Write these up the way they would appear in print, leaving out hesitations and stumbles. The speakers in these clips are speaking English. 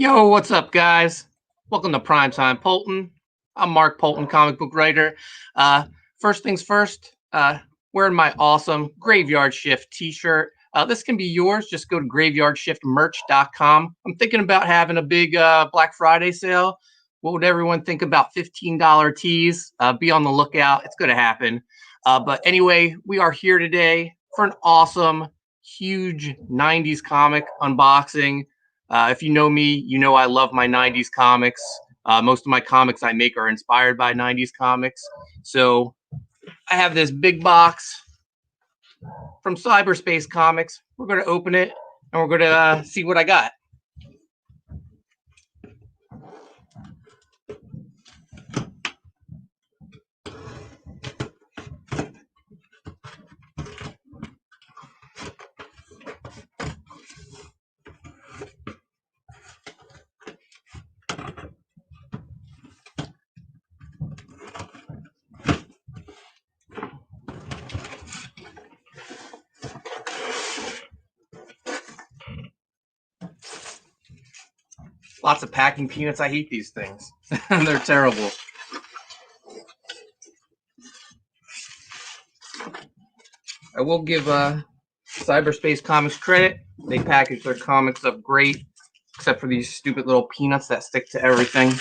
Yo, what's up, guys? Welcome to Primetime Poulton. I'm Mark Poulton, comic book writer. Uh, First things first, wearing my awesome Graveyard Shift t-shirt. This can be yours. Just go to graveyardshiftmerch.com. I'm thinking about having a big Black Friday sale. What would everyone think about $15 tees? Be on the lookout. It's going to happen. But anyway, we are here today for an awesome, huge 90s comic unboxing. If you know me, you know I love my 90s comics. Most of my comics I make are inspired by 90s comics. So I have this big box from Cyberspace Comics. We're going to open it and we're going to see what I got. Lots of packing peanuts. I hate these things. They're terrible. I will give Cyberspace Comics credit. They package their comics up great, except for these stupid little peanuts that stick to everything.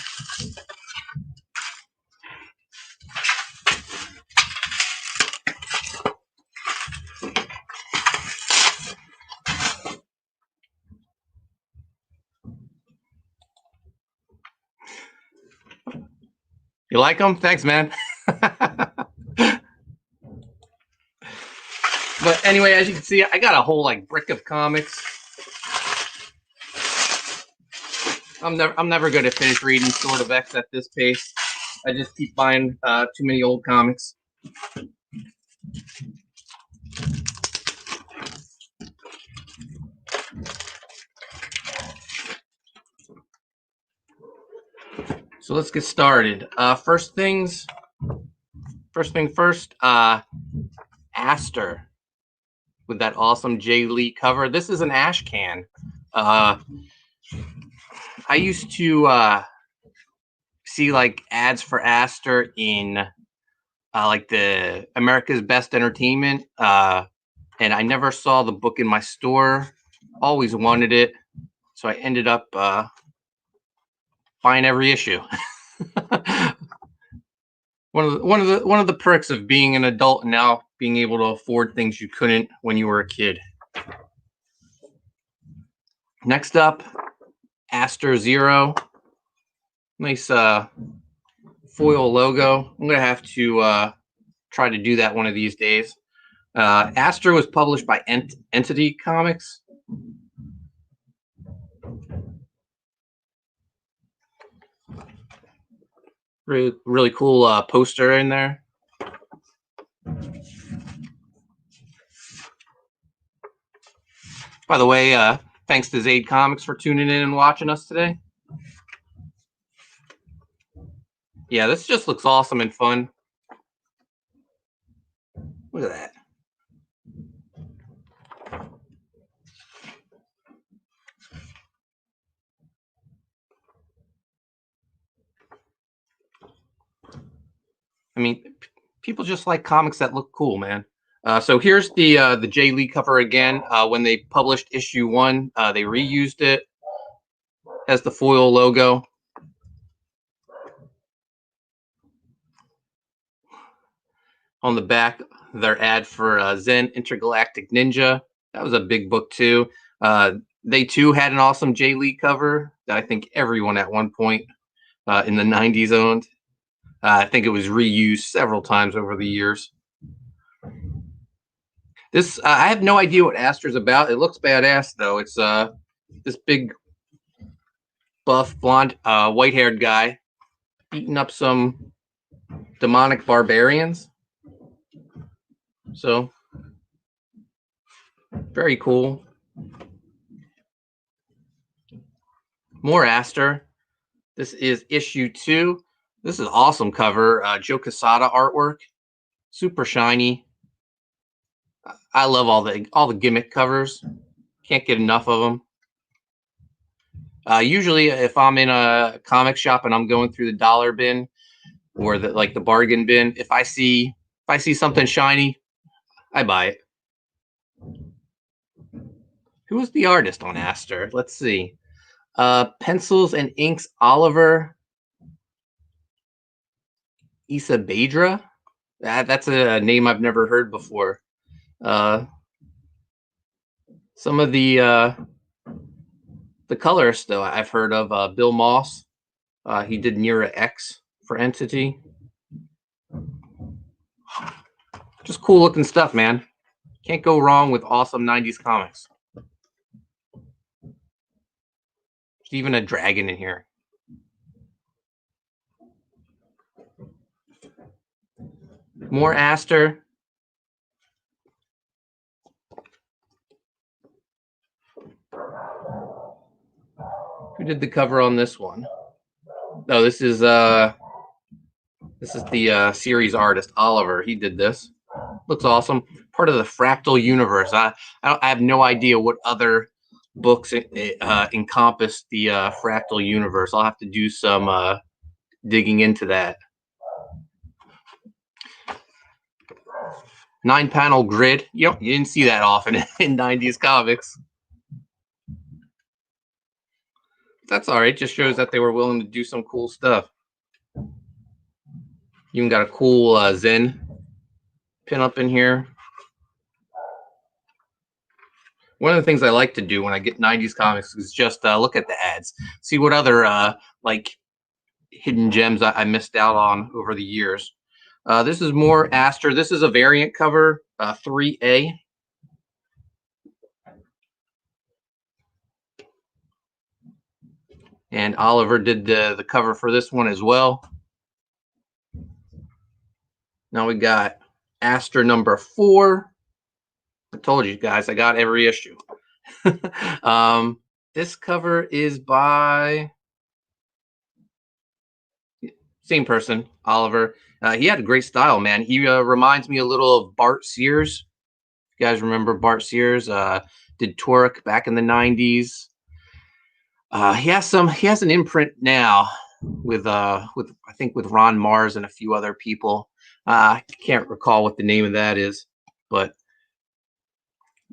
You like them? Thanks, man. But anyway, as you can see, I got a whole brick of comics. I'm never going to finish reading Sword of X at this pace. I just keep buying too many old comics. So let's get started. First thing first, Aster with that awesome Jay Lee cover. This is an ash can. I used to see ads for Aster in the America's Best Entertainment, and I never saw the book in my store. Always wanted it, so I ended up buying every issue. one of the perks of being an adult and now being able to afford things you couldn't when you were a kid. Next up, Aster Zero. Nice foil logo. I'm gonna have to try to do that one of these days. Aster was published by Entity Comics. Really cool poster in there. By the way, thanks to Zaid Comics for tuning in and watching us today. Yeah, this just looks awesome and fun. Look at that. I mean, people just like comics that look cool, man. So here's the Jay Lee cover again. When they published issue 1, they reused it as the foil logo. On the back, their ad for Zen Intergalactic Ninja. That was a big book too. They too had an awesome Jay Lee cover that I think everyone at one point in the 90s owned. I think it was reused several times over the years. This I have no idea what Aster's about. It looks badass though. It's this big buff blonde white-haired guy beating up some demonic barbarians. So very cool. More Aster. This is issue 2. This is awesome cover. Joe Quesada artwork. Super shiny. I love all the gimmick covers. Can't get enough of them. Usually, if I'm in a comic shop and I'm going through the dollar bin or the bargain bin, if I see something shiny, I buy it. Who was the artist on Aster? Let's see. Pencils and inks, Oliver Isabedra. That's a name I've never heard before. Some of the colorists, though, I've heard of. Bill Moss. He did Nera X for Entity. Just cool looking stuff, man. Can't go wrong with awesome 90s comics. There's even a dragon in here. More Aster. Who did the cover on this one? Oh, this is the series artist Oliver. He did this. Looks awesome. Part of the Fractal universe. I have no idea what other books encompass the Fractal universe. I'll have to do some digging into that. 9-panel grid. You didn't see that often in 90s comics. That's all right. Just shows that they were willing to do some cool stuff. You even got a cool Zen pin up in here. One of the things I like to do when I get 90s comics is just look at the ads, see what other like hidden gems I missed out on over the years. This is more Aster. This is a variant cover, 3A. And Oliver did the cover for this one as well. Now we got Aster number 4. I told you guys, I got every issue. This cover is by same person, Oliver. He had a great style, man. He reminds me a little of Bart Sears. You guys remember Bart Sears? Did Torque back in the 90s. He has an imprint now with I think with Ron Mars and a few other people. I can't recall what the name of that is, but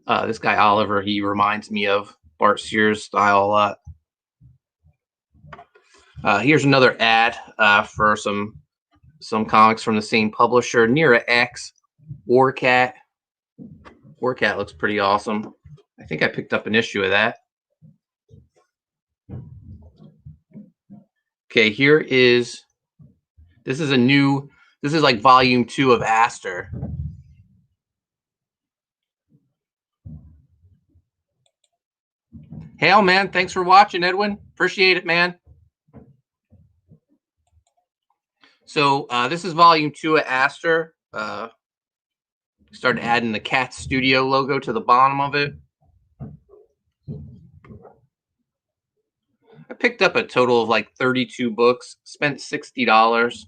this guy Oliver, he reminds me of Bart Sears style a lot. Here's another ad for some comics from the same publisher, Nera X, Warcat. Warcat looks pretty awesome. I think I picked up an issue of that. Okay, this is like volume 2 of Aster. Hail, man. Thanks for watching, Edwin. Appreciate it, man. So this is volume 2 of Aster. Started adding the Cat Studio logo to the bottom of it. I picked up a total of like 32 books, spent $60.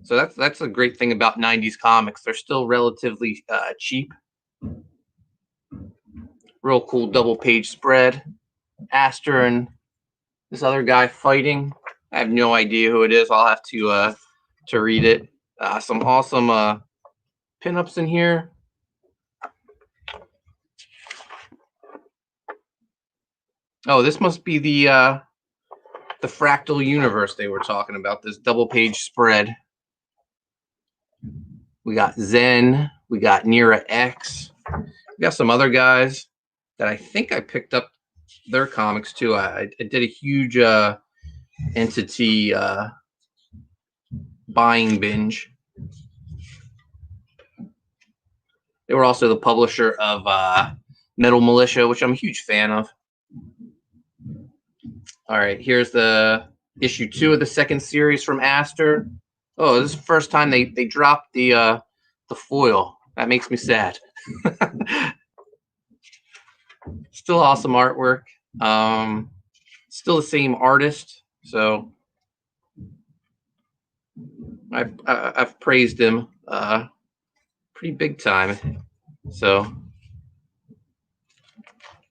So that's a great thing about 90s comics. They're still relatively cheap. Real cool double page spread. Aster and this other guy fighting. I have no idea who it is. I'll have to read it. Some awesome pinups in here. Oh, this must be the Fractal universe they were talking about. This double page spread. We got Zen. We got Nera X. We got some other guys that I think I picked up their comics too. I did a huge Entity buying binge. They were also the publisher of Metal Militia, which I'm a huge fan of. All right, here's the issue 2 of the second series from Aster. Oh, this is the first time they dropped the foil. That makes me sad. Still awesome artwork. Still the same artist. So I've praised him pretty big time. So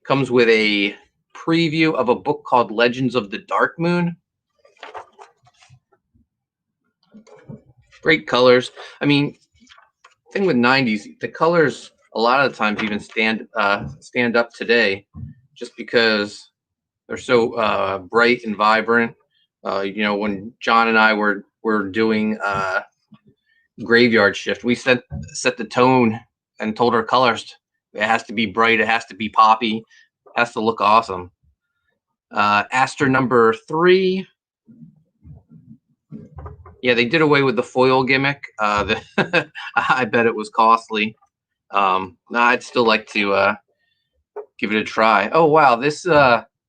comes with a preview of a book called Legends of the Dark Moon. Great colors. I mean, thing with 90s, the colors a lot of the times even stand up today, just because they're so bright and vibrant. You know, when John and I were doing Graveyard Shift, we set the tone and told our colors it has to be bright, it has to be poppy, it has to look awesome. Aster number 3. Yeah, they did away with the foil gimmick. I bet it was costly. No, I'd still like to give it a try. Oh wow, this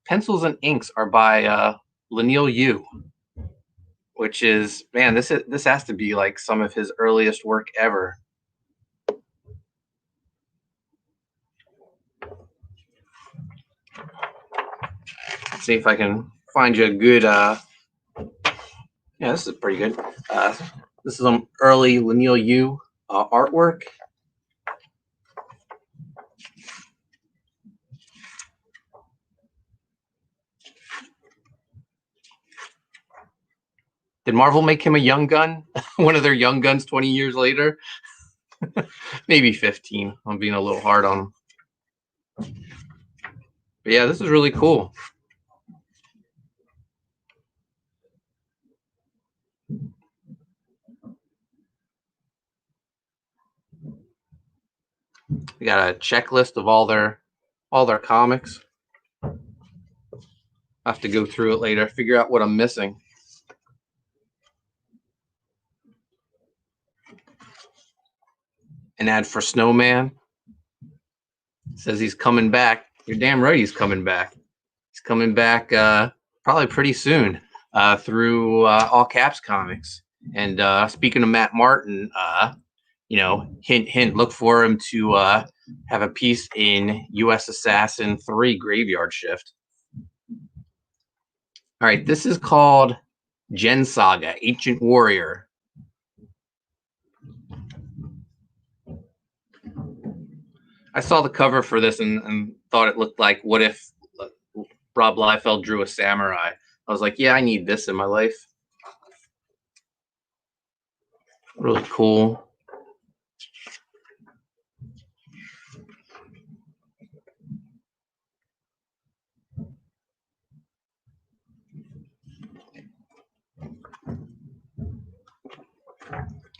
pencils and inks are by Lanil Yu, which is, man, this has to be like some of his earliest work ever. Let's see if I can find you a good. Yeah, this is pretty good. This is some early Lanil Yu artwork. Did Marvel make him a young gun? One of their young guns 20 years later? Maybe 15. I'm being a little hard on him. But yeah, this is really cool. We got a checklist of all their comics. I'll have to go through it later, figure out what I'm missing. An ad for Snowman. Says he's coming back. You're damn right he's coming back. He's coming back probably pretty soon through All Caps Comics. And speaking of Matt Martin, you know, hint, hint, look for him to have a piece in U.S. Assassin 3 Graveyard Shift. All right, this is called Gen Saga, Ancient Warrior. I saw the cover for this and thought it looked like, what if Rob Liefeld drew a samurai? I was like, yeah, I need this in my life. Really cool.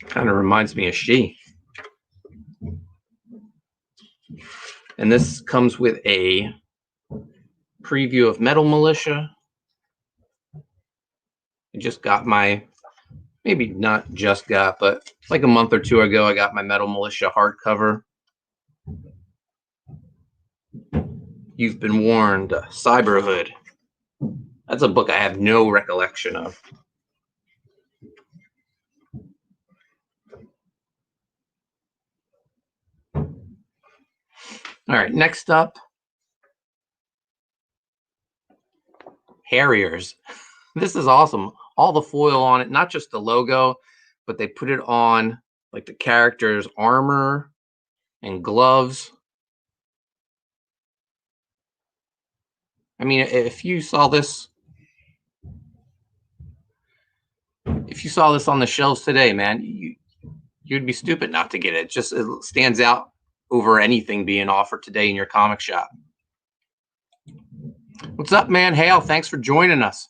Kind of reminds me of She. And this comes with a preview of Metal Militia. I just got my, maybe not just got, but like a month or two ago, I got my Metal Militia hardcover. You've Been Warned, Cyberhood. That's a book I have no recollection of. All right, next up, Harriers. This is awesome. All the foil on it, not just the logo, but they put it on like the characters' armor and gloves. I mean, if you saw this on the shelves today, man, you'd be stupid not to get it. It stands out over anything being offered today in your comic shop. What's up, man? Hale, thanks for joining us.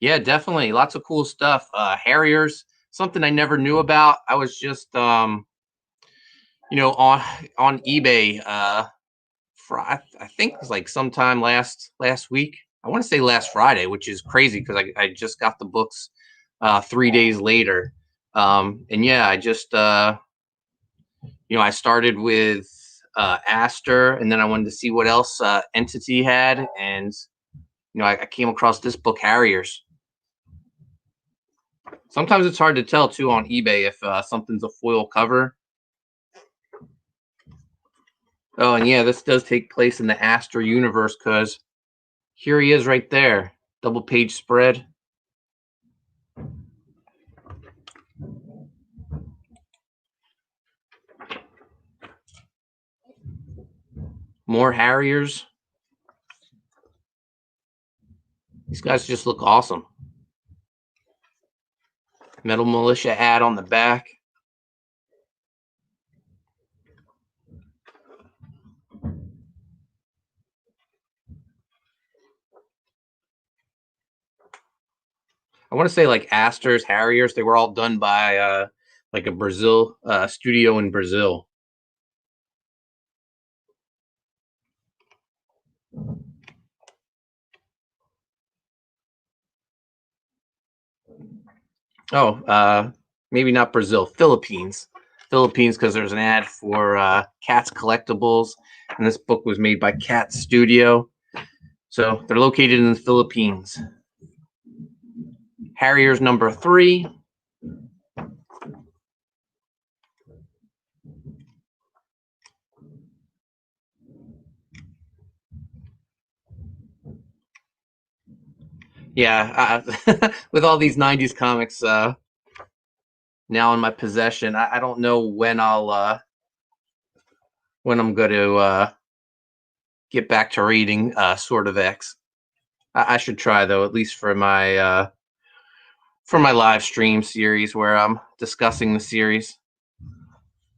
Yeah, definitely. Lots of cool stuff. Harriers, something I never knew about. I was just, you know, on eBay for I think it was like sometime last week. I want to say last Friday, which is crazy because I just got the books 3 days later. And yeah, I just, you know, I started with Aster, and then I wanted to see what else Entity had, and you know, I came across this book, Harriers. Sometimes it's hard to tell too on eBay if something's a foil cover. Oh, and yeah, this does take place in the Aster universe because here he is right there, double page spread. More Harriers. These guys just look awesome. Metal Militia ad on the back. I want to say like Aster's, Harriers, they were all done by like a Brazil studio in Brazil. Oh, maybe not Brazil, Philippines. Philippines, because there's an ad for Cat's Collectibles, and this book was made by Cat Studio. So they're located in the Philippines. Harriers number 3. Yeah, with all these 90s comics now in my possession, I don't know when I'm going to get back to reading Sword of X. I should try though, at least for my live stream series where I'm discussing the series.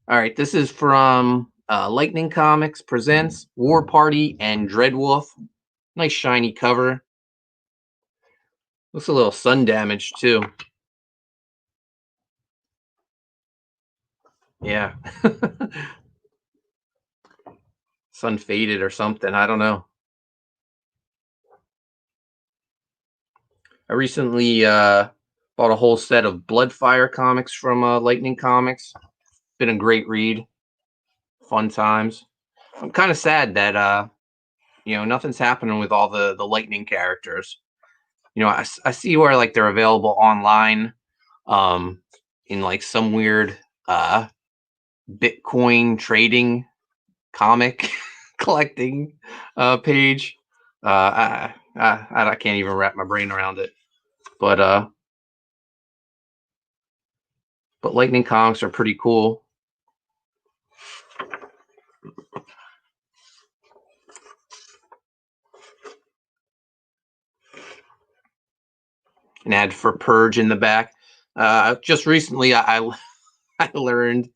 All right, this is from Lightning Comics presents War Party and Dreadwolf. Nice shiny cover. Looks a little sun damaged too. Yeah. Sun faded or something. I don't know. I recently bought a whole set of Bloodfire comics from Lightning Comics. Been a great read. Fun times. I'm kind of sad that nothing's happening with all the Lightning characters. I see where like they're available online in like some weird Bitcoin trading comic collecting page. I can't even wrap my brain around it. But Lightning comics are pretty cool. An ad for Purge in the back. Just recently, I learned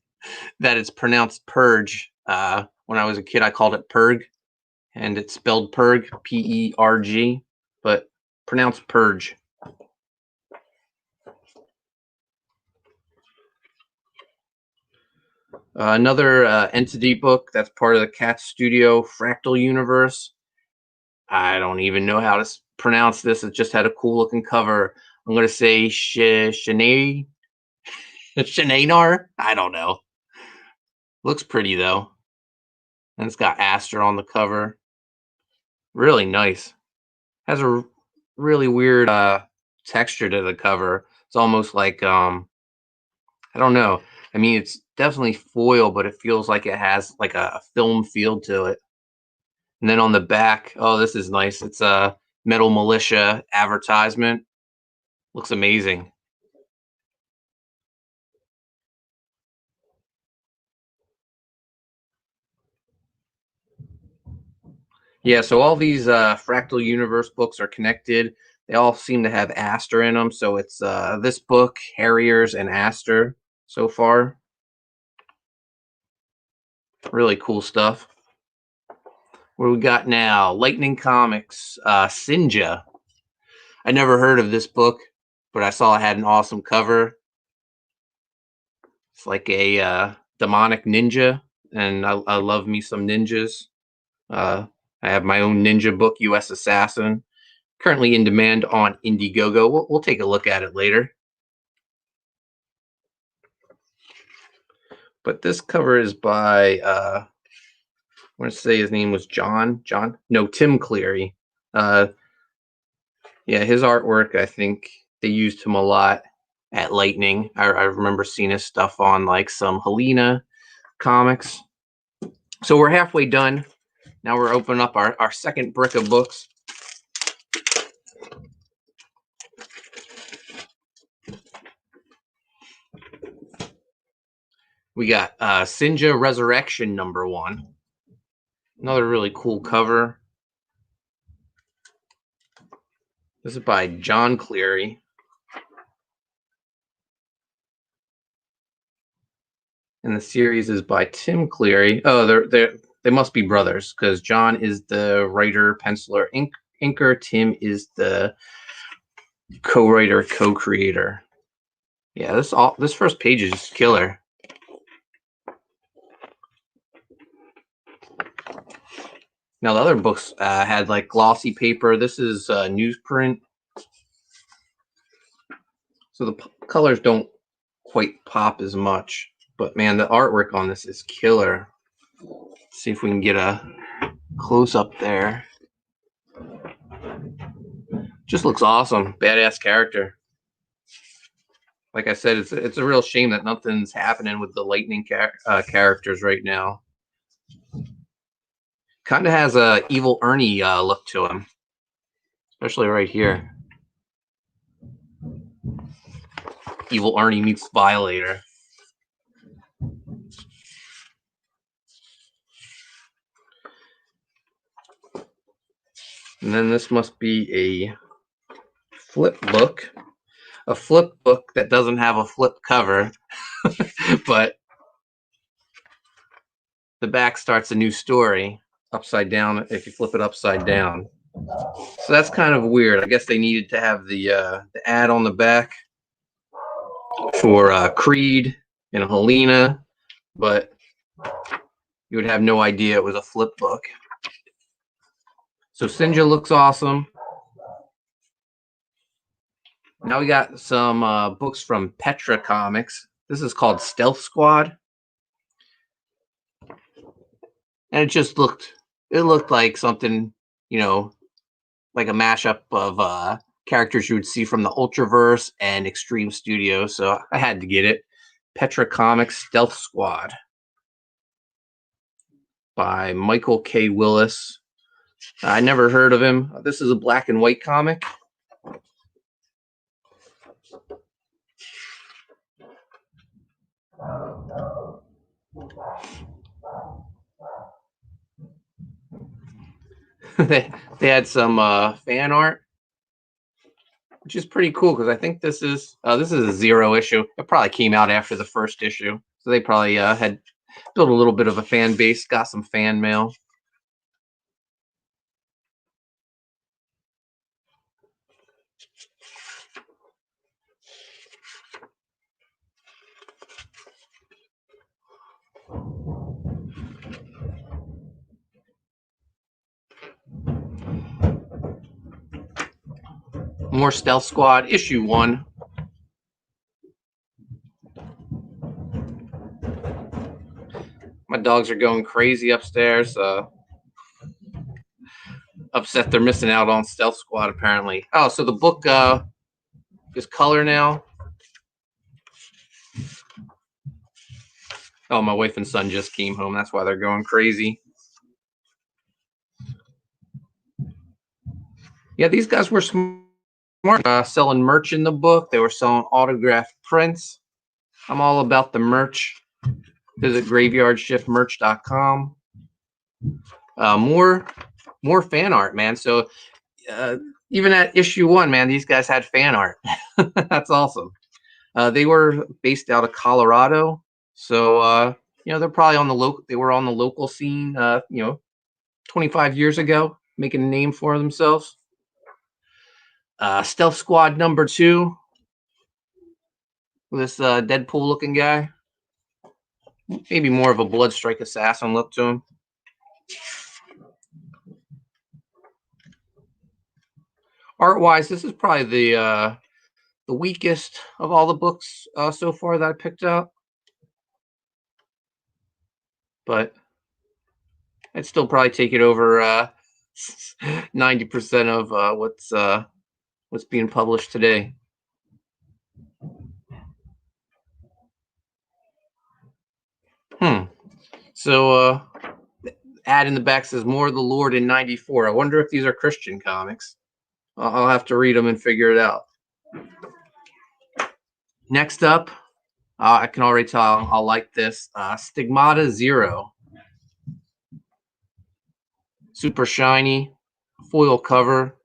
that it's pronounced Purge. When I was a kid, I called it Purg, and it's spelled Purg, P-E-R-G, but pronounced Purge. Another entity book that's part of the Cat Studio Fractal Universe. I don't even know how to pronounce this. It just had a cool looking cover. I'm going to say Shananar. I don't know. Looks pretty though. And it's got Aster on the cover. Really nice. Has a really weird texture to the cover. It's almost like I don't know. I mean, it's definitely foil, but it feels like it has like a film feel to it. And then on the back, oh, this is nice. It's a Metal Militia advertisement. Looks amazing. Yeah, so all these Fractal Universe books are connected. They all seem to have Aster in them. So it's this book, Harriers and Aster so far. Really cool stuff. What do we got now? Lightning Comics, Sinja. I never heard of this book, but I saw it had an awesome cover. It's like a demonic ninja, and I love me some ninjas. I have my own ninja book, U.S. Assassin, currently in demand on Indiegogo. We'll take a look at it later. But this cover is by, I want to say his name was Tim Cleary. Yeah, his artwork, I think they used him a lot at Lightning. I remember seeing his stuff on like some Helena comics. So we're halfway done. Now we're opening up our second brick of books. We got Sinja Resurrection #1. Another really cool cover. This is by John Cleary. And the series is by Tim Cleary. Oh, they must be brothers because John is the writer, penciler, inker. Tim is the co-writer, co-creator. Yeah, this first page is killer. Now the other books had like glossy paper. This is newsprint, so the colors don't quite pop as much. But man, the artwork on this is killer. Let's see if we can get a close up there. Just looks awesome. Badass character. Like I said, it's a real shame that nothing's happening with the Lightning characters right now. Kind of has a evil Ernie look to him, especially right here. Evil Ernie meets Violator. And then this must be a flip book. A flip book that doesn't have a flip cover, but the back starts a new story upside down if you flip it upside down. So that's kind of weird. I guess they needed to have the ad on the back for Creed and Helena, but you would have no idea it was a flip book. So Sinja looks awesome. Now we got some books from Petra Comics. This is called Stealth Squad. And it looked like something, you know, like a mashup of characters you would see from the Ultraverse and Extreme Studios. So I had to get it. Petra Comics Stealth Squad by Michael K. Willis. I never heard of him. This is a black and white comic. they had some fan art, which is pretty cool because I think this is a Zero issue. It probably came out after the first issue, so they probably had built a little bit of a fan base, got some fan mail. More Stealth Squad, issue 1. My dogs are going crazy upstairs. Upset they're missing out on Stealth Squad, apparently. Oh, so the book is color now. Oh, my wife and son just came home. That's why they're going crazy. Yeah, these guys were smart. Selling merch in the book. They were selling autographed prints. I'm all about the merch. Visit graveyardshiftmerch.com. More fan art, man. So even at issue 1, man, these guys had fan art. That's awesome. They were based out of Colorado, so you know, they're probably on the local. They were on the local scene, you know, 25 years ago, making a name for themselves. Stealth Squad number 2. This Deadpool-looking guy. Maybe more of a Bloodstrike assassin look to him. Art-wise, this is probably the weakest of all the books so far that I picked out. But I'd still probably take it over 90% of what's being published today. So ad in the back says "More of the Lord" in '94. I wonder if these are Christian comics. I'll have to read them and figure it out. Next up, I can already tell I'll like this. Stigmata Zero. Super shiny foil cover.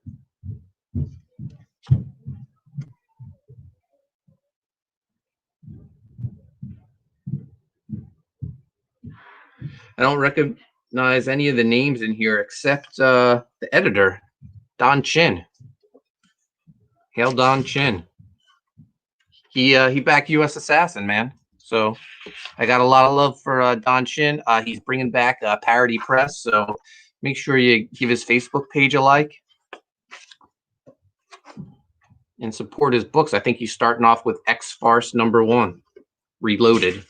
I don't recognize any of the names in here except the editor, Don Chin. Hail Don Chin. He backed U.S. Assassin, man. So I got a lot of love for Don Chin. He's bringing back Parody Press, so make sure you give his Facebook page a like and support his books. I think he's starting off with X Farce #1, Reloaded.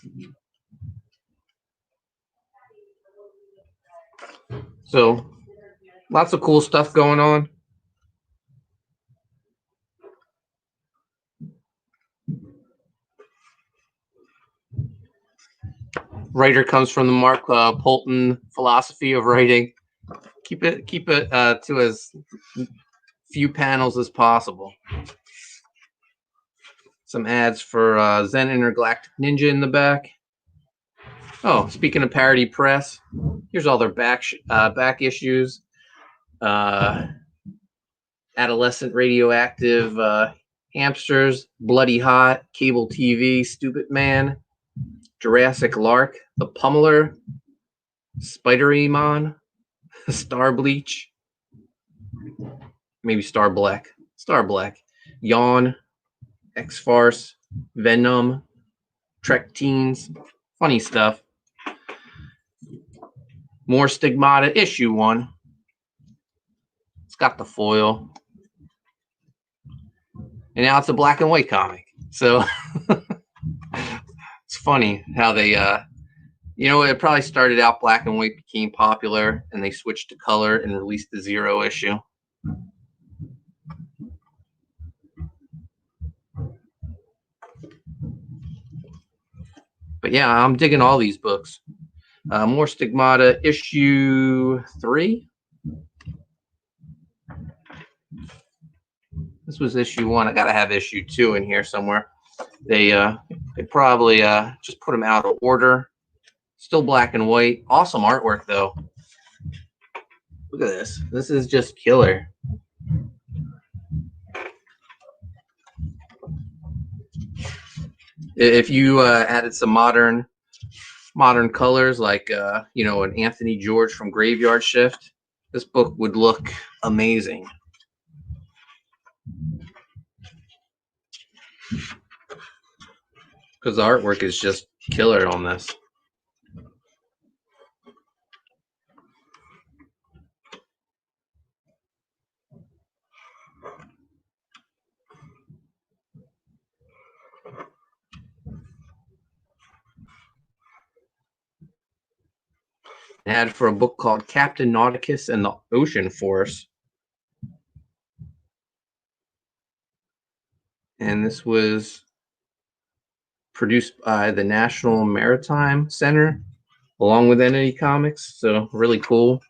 So lots of cool stuff going on. Writer comes from the Mark Poulton philosophy of writing. Keep it to as few panels as possible. Some ads for Zen Intergalactic Ninja in the back. Oh, speaking of Parody Press, here's all their back issues. Adolescent Radioactive Hamsters, Bloody Hot, Cable TV, Stupid Man, Jurassic Lark, The Pummeler, Spider-Man, Star Bleach, maybe Star Black, Yawn, X Farce, Venom, Trek Teens, funny stuff. More Stigmata issue 1. It's got the foil. And now it's a black and white comic. So it's funny how they it probably started out black and white, became popular, and they switched to color and released the Zero issue. But yeah, I'm digging all these books. More Stigmata issue 3. This was issue 1. I gotta have issue 2 in here somewhere. They probably just put them out of order. Still black and white. Awesome artwork though. Look at this. This is just killer. If you added some modern colors like an Anthony George from Graveyard Shift, this book would look amazing. Because the artwork is just killer on this. An ad for a book called Captain Nauticus and the Ocean Force. And this was produced by the National Maritime Center along with Entity Comics. So really cool.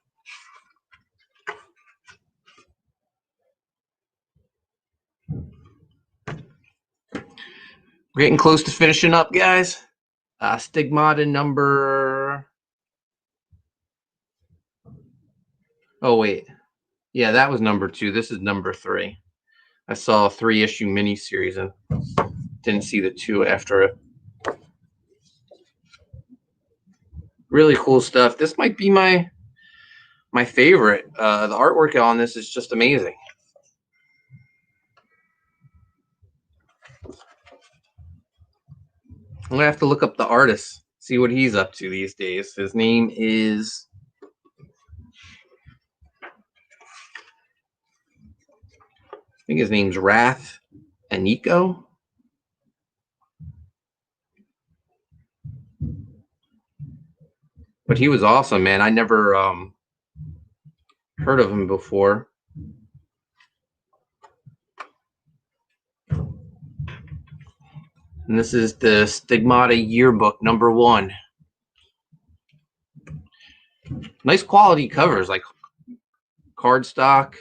We're getting close to finishing up, guys. Stigmata number... Oh, wait. Yeah, that was number 2. This is number 3. I saw a 3-issue miniseries and didn't see the 2 after it. Really cool stuff. This might be my favorite. The artwork on this is just amazing. I'm gonna have to look up the artist, see what he's up to these days. His name is... I think his name's Wrath Aniko. But he was awesome, man. I never heard of him before. And this is the Stigmata Yearbook #1. Nice quality covers, like cardstock.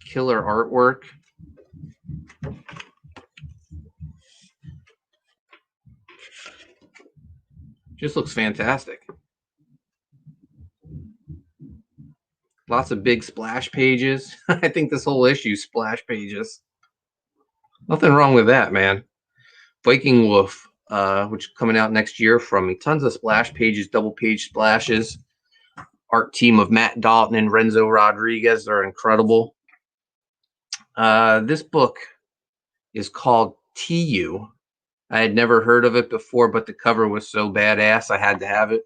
Killer artwork. Just looks fantastic. Lots of big splash pages. I think this whole issue splash pages. Nothing wrong with that, man. Viking Wolf, which is coming out next year from me. Tons of splash pages, double page splashes. Art team of Matt Dalton and Renzo Rodriguez are incredible. This book is called TU. I had never heard of it before, but the cover was so badass, I had to have it.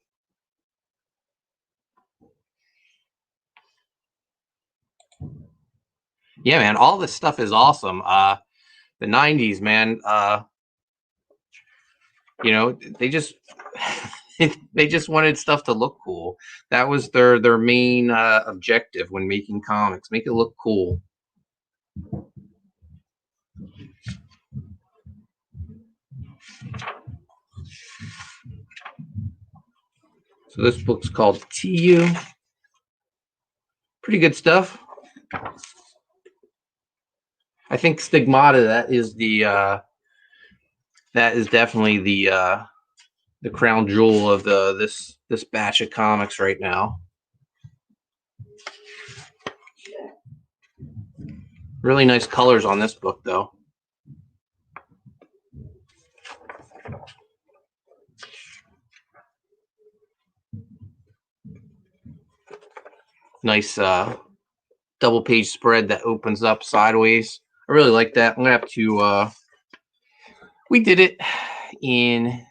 Yeah, man, all this stuff is awesome. The 90s, man, you know, they just they just wanted stuff to look cool. That was their main objective when making comics, make it look cool. So this book's called TU. Pretty good stuff. I think Stigmata, that is definitely the crown jewel of this batch of comics right now. Really nice colors on this book, though. Nice double page spread that opens up sideways. I really like that. I'm gonna have to we did it in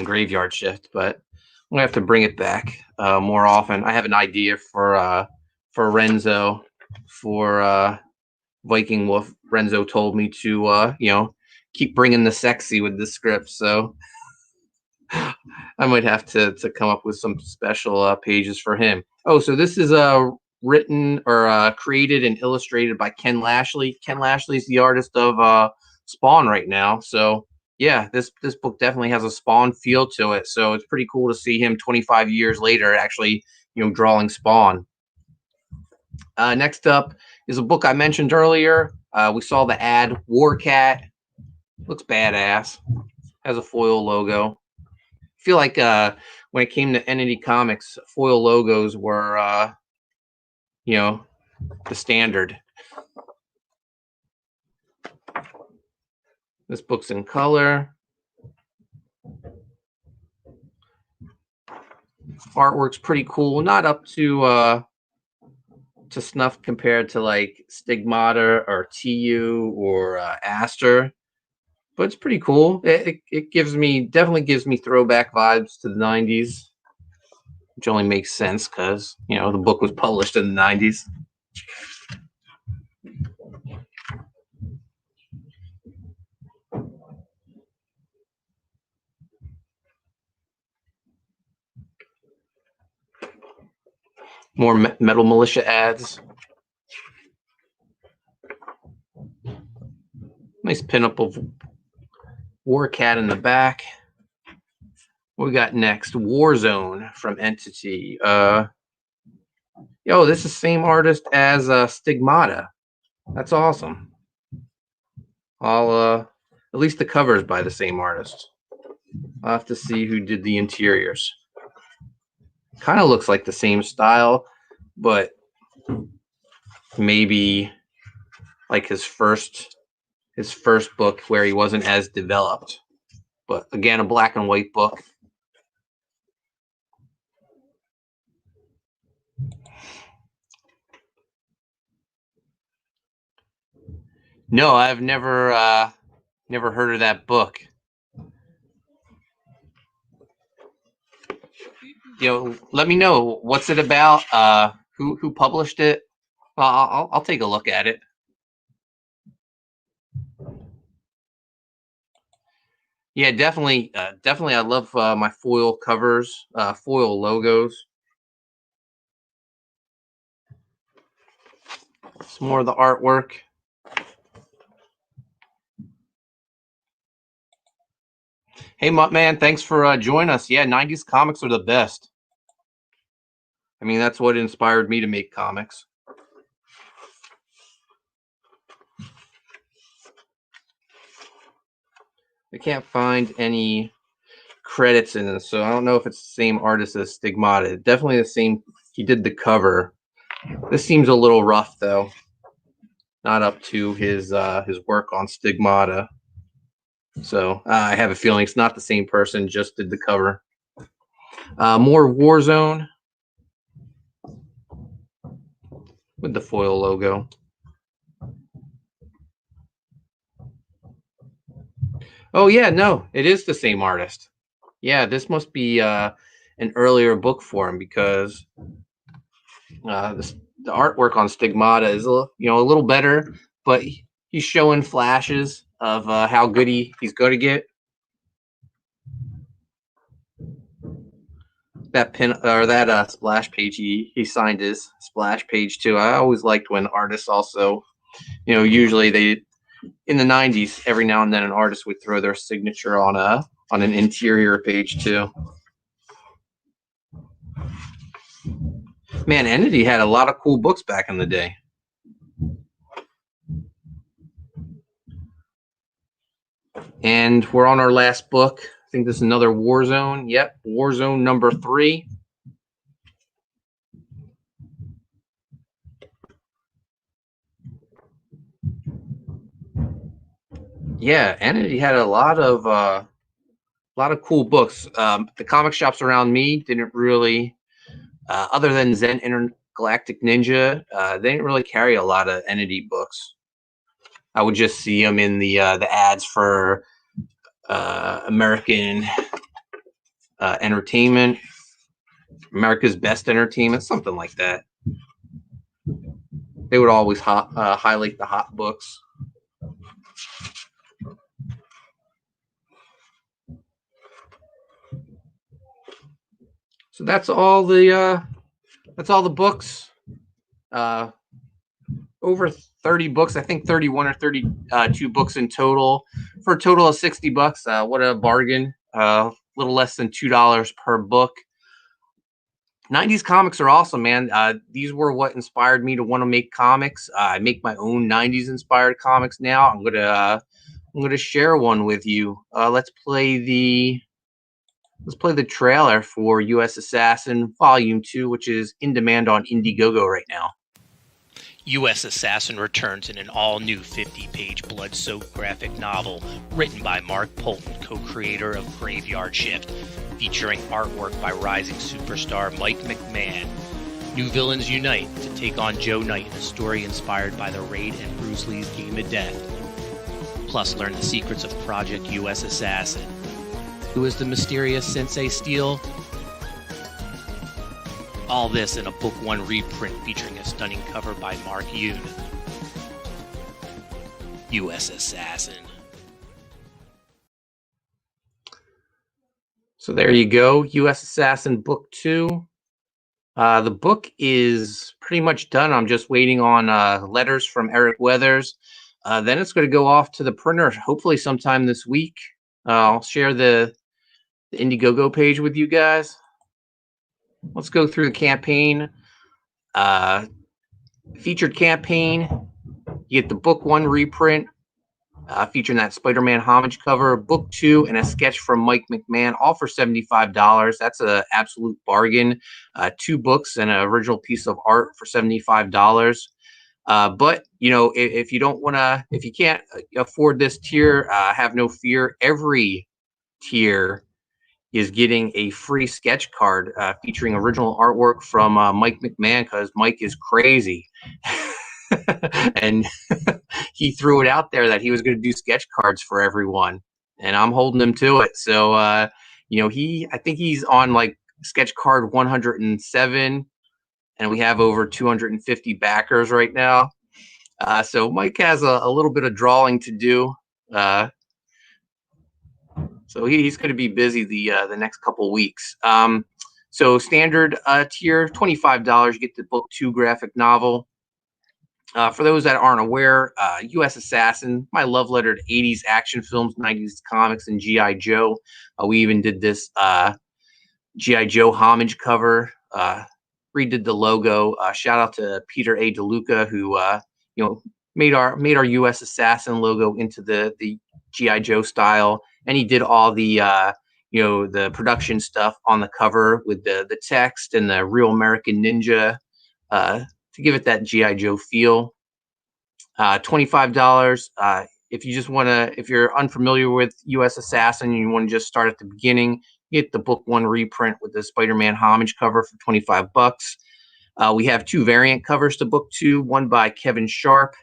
Graveyard Shift, but I'm gonna have to bring it back more often. I have an idea for Renzo for Viking Wolf. Renzo told me to keep bringing the sexy with the script, so I might have to come up with some special pages for him. Oh, so this is written or created and illustrated by Ken Lashley. Ken Lashley's the artist of Spawn right now. So yeah, this book definitely has a Spawn feel to it. So it's pretty cool to see him 25 years later actually, drawing Spawn. Next up is a book I mentioned earlier. We saw the ad, Warcat. Looks badass. Has a foil logo. I feel like when it came to Entity Comics, foil logos were the standard. This book's in color. Artwork's pretty cool. Not up to snuff compared to like Stigmata or TU or Aster, but it's pretty cool. It definitely gives me throwback vibes to the 90s, which only makes sense because the book was published in the 90s. More Metal Militia ads. Nice pinup of Warcat in the back. What we got next? Warzone from Entity. This is the same artist as Stigmata. That's awesome. At least the cover is by the same artist. I'll have to see who did the interiors. Kind of looks like the same style, but maybe like his first book where he wasn't as developed. But again, a black and white book. No, I've never heard of that book. Let me know, what's it about? Who published it? Well, I'll take a look at it. Yeah, definitely. I love my foil covers, foil logos. Some more of the artwork. Hey, man, thanks for joining us. Yeah, 90s comics are the best. I mean, that's what inspired me to make comics. I can't find any credits in this, so I don't know if it's the same artist as Stigmata. Definitely the he did the cover. This seems a little rough, though. Not up to his work on Stigmata. So I have a feeling it's not the same person, just did the cover. More Warzone with the foil logo. Oh, yeah, no, it is the same artist. Yeah, this must be an earlier book for him, because the artwork on Stigmata is a little better, but he's showing flashes of how good he's going to get. That pin or that splash page, he signed his splash page too. I always liked when artists also, usually they in the 90s, every now and then an artist would throw their signature on an interior page too. Man, Entity had a lot of cool books back in the day. And we're on our last book. I think this is another Warzone. Yep, Warzone number 3. Yeah, Entity had a lot of cool books. The comic shops around me didn't really, other than Zen Intergalactic Ninja, they didn't really carry a lot of Entity books. I would just see them in the ads for American Entertainment, America's Best Entertainment, something like that. They would always highlight the hot books. So that's all the books. Over 30 books, I think 31 or 32 books in total, for a total of $60. What a bargain! A little less than $2 per book. 90s comics are awesome, man. These were what inspired me to want to make comics. I make my own 90s inspired comics now. I'm gonna share one with you. Let's play the trailer for U.S. Assassin Volume 2, which is in demand on Indiegogo right now. U.S. Assassin returns in an all-new 50-page blood-soaked graphic novel written by Mark Poulton, co-creator of Graveyard Shift, featuring artwork by rising superstar Mike McMahon. New villains unite to take on Joe Knight in a story inspired by the Raid and Bruce Lee's Game of Death. Plus, learn the secrets of Project U.S. Assassin. Who is the mysterious Sensei Steel? All this in a Book 1 reprint featuring a stunning cover by Mark Yoon. U.S. Assassin. So there you go, U.S. Assassin Book 2. The book is pretty much done. I'm just waiting on letters from Eric Weathers. Then it's going to go off to the printer, hopefully sometime this week. I'll share the Indiegogo page with you guys. Let's go through the campaign. Featured campaign. You get the Book 1 reprint featuring that Spider-Man homage cover, Book 2, and a sketch from Mike McMahon, all for $75. That's an absolute bargain. 2 books and an original piece of art for $75. But if you don't want to, if you can't afford this tier, have no fear. Every tier is getting a free sketch card featuring original artwork from Mike McMahon, because Mike is crazy. And he threw it out there that he was going to do sketch cards for everyone, and I'm holding him to it. So I think he's on like sketch card 107, and we have over 250 backers right now. So Mike has a little bit of drawing to do. So he's going to be busy the next couple weeks. So standard tier, $25, you get the Book 2 graphic novel. For those that aren't aware, U.S. Assassin, my love letter to 80s action films, 90s comics, and G.I. Joe. We even did this G.I. Joe homage cover, redid the logo. Shout out to Peter A. DeLuca, who made our U.S. Assassin logo into the G.I. Joe style, and he did all the the production stuff on the cover with the text and the real American Ninja to give it that G.I. Joe feel. $25. If you just want to, if you're unfamiliar with U.S. Assassin and you want to just start at the beginning, get the book 1 reprint with the Spider-Man homage cover for $25. We have 2 variant covers to book 2, one by Kevin Sharp,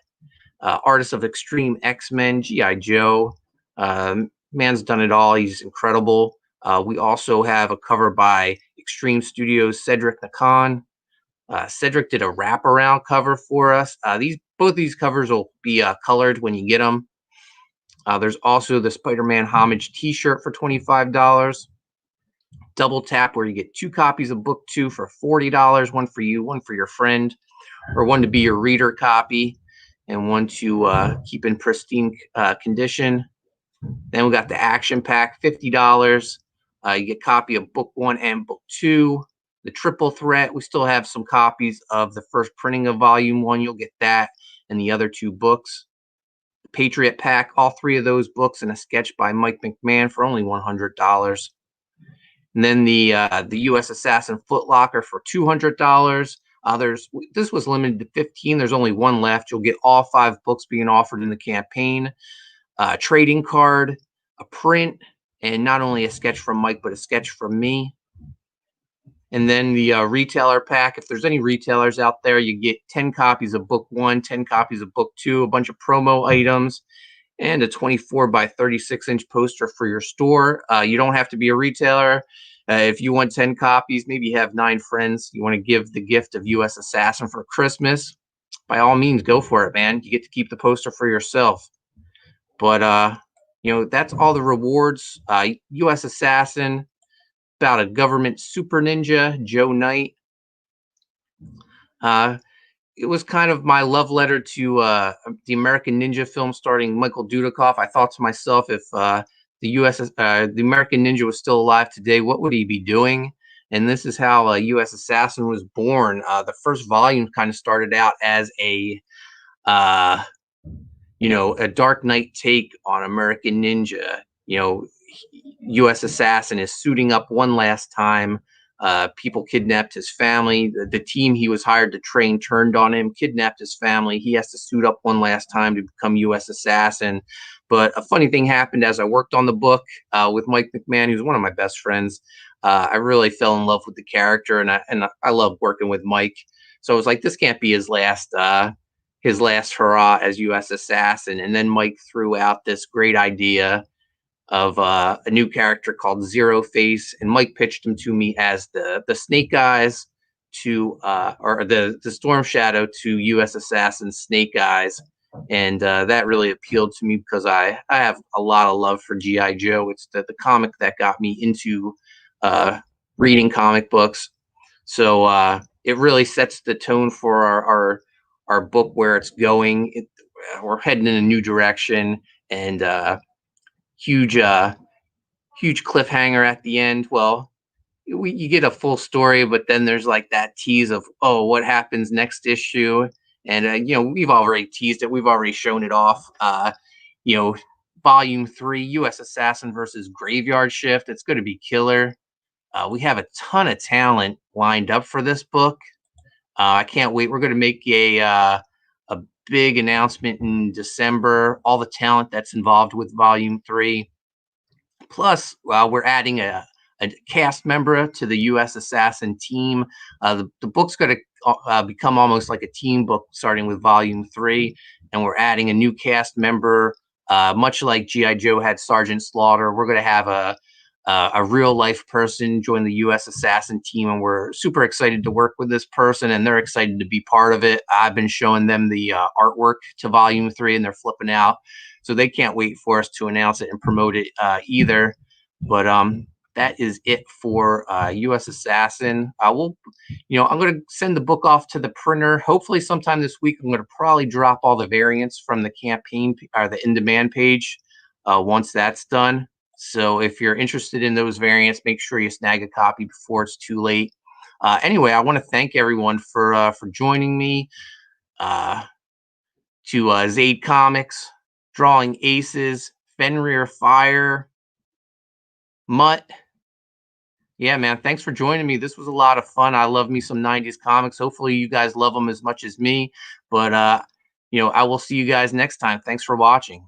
artist of Extreme X-Men, G.I. Joe. Man's done it all. He's incredible. We also have a cover by Extreme Studios' Cedric Nacon. Cedric did a wraparound cover for us. Both these covers will be colored when you get them. There's also the Spider-Man homage T-shirt for $25. Double tap, where you get 2 copies of book 2 for $40. One for you, one for your friend, or one to be your reader copy, and one to keep in pristine condition. Then we got the action pack, $50. You get a copy of book 1 and book 2. The triple threat, we still have some copies of the first printing of volume 1. You'll get that and the other 2 books. The Patriot pack, all 3 of those books and a sketch by Mike McMahon for only $100. And then the U.S. Assassin Footlocker for $200. This was limited to 15. There's only 1 left. You'll get all 5 books being offered in the campaign. A trading card, a print, and not only a sketch from Mike, but a sketch from me. And then the retailer pack, if there's any retailers out there, you get 10 copies of book 1, 10 copies of book 2, a bunch of promo items, and a 24 by 36-inch poster for your store. You don't have to be a retailer. If you want 10 copies, maybe you have 9 friends, you want to give the gift of U.S. Assassin for Christmas, by all means, go for it, man. You get to keep the poster for yourself. But, that's all the rewards. U.S. Assassin, about a government super ninja, Joe Knight. It was kind of my love letter to the American Ninja film starring Michael Dudikoff. I thought to myself, if the American Ninja was still alive today, what would he be doing? And this is how U.S. Assassin was born. The first volume kind of started out as a Dark Knight take on American Ninja. U.S. Assassin is suiting up one last time. People kidnapped his family. The team he was hired to train turned on him, kidnapped his family. He has to suit up one last time to become U.S. Assassin. But a funny thing happened as I worked on the book with Mike McMahon, who's one of my best friends. I really fell in love with the character, and I love working with Mike. So I was like, this can't be his last hurrah as U.S. Assassin. And then Mike threw out this great idea of a new character called Zero Face, and Mike pitched him to me as the Snake Eyes or the Storm Shadow to U.S. Assassin Snake Eyes, and that really appealed to me because I have a lot of love for G.I. Joe. It's the comic that got me into reading comic books, so it really sets the tone for our book, where it's going. We're heading in a new direction, and huge cliffhanger at the end. Well, you get a full story, but then there's like that tease of, oh, what happens next issue? And we've already teased it. We've already shown it off. Volume 3, U.S. Assassin versus Graveyard Shift. It's going to be killer. We have a ton of talent lined up for this book. I can't wait. We're going to make a big announcement in December. All the talent that's involved with Volume 3. Plus, we're adding a cast member to the U.S. Assassin team. The book's going to become almost like a team book starting with Volume 3. And we're adding a new cast member. Much like G.I. Joe had Sergeant Slaughter, we're going to have a real life person join the U.S. Assassin team, and we're super excited to work with this person, and they're excited to be part of it. I've been showing them the artwork to Volume 3, and they're flipping out, so they can't wait for us to announce it and promote it either. But that is it for U.S. Assassin. I'm going to send the book off to the printer. Hopefully sometime this week. I'm going to probably drop all the variants from the campaign or the in-demand page once that's done. So if you're interested in those variants, make sure you snag a copy before it's too late. Anyway, I want to thank everyone for joining me. To Zaid Comics, Drawing Aces, Fenrir Fire, Mutt, Yeah, man. Thanks for joining me. This was a lot of fun. I love me some 90s comics. Hopefully you guys love them as much as me. But I will see you guys next time. Thanks for watching.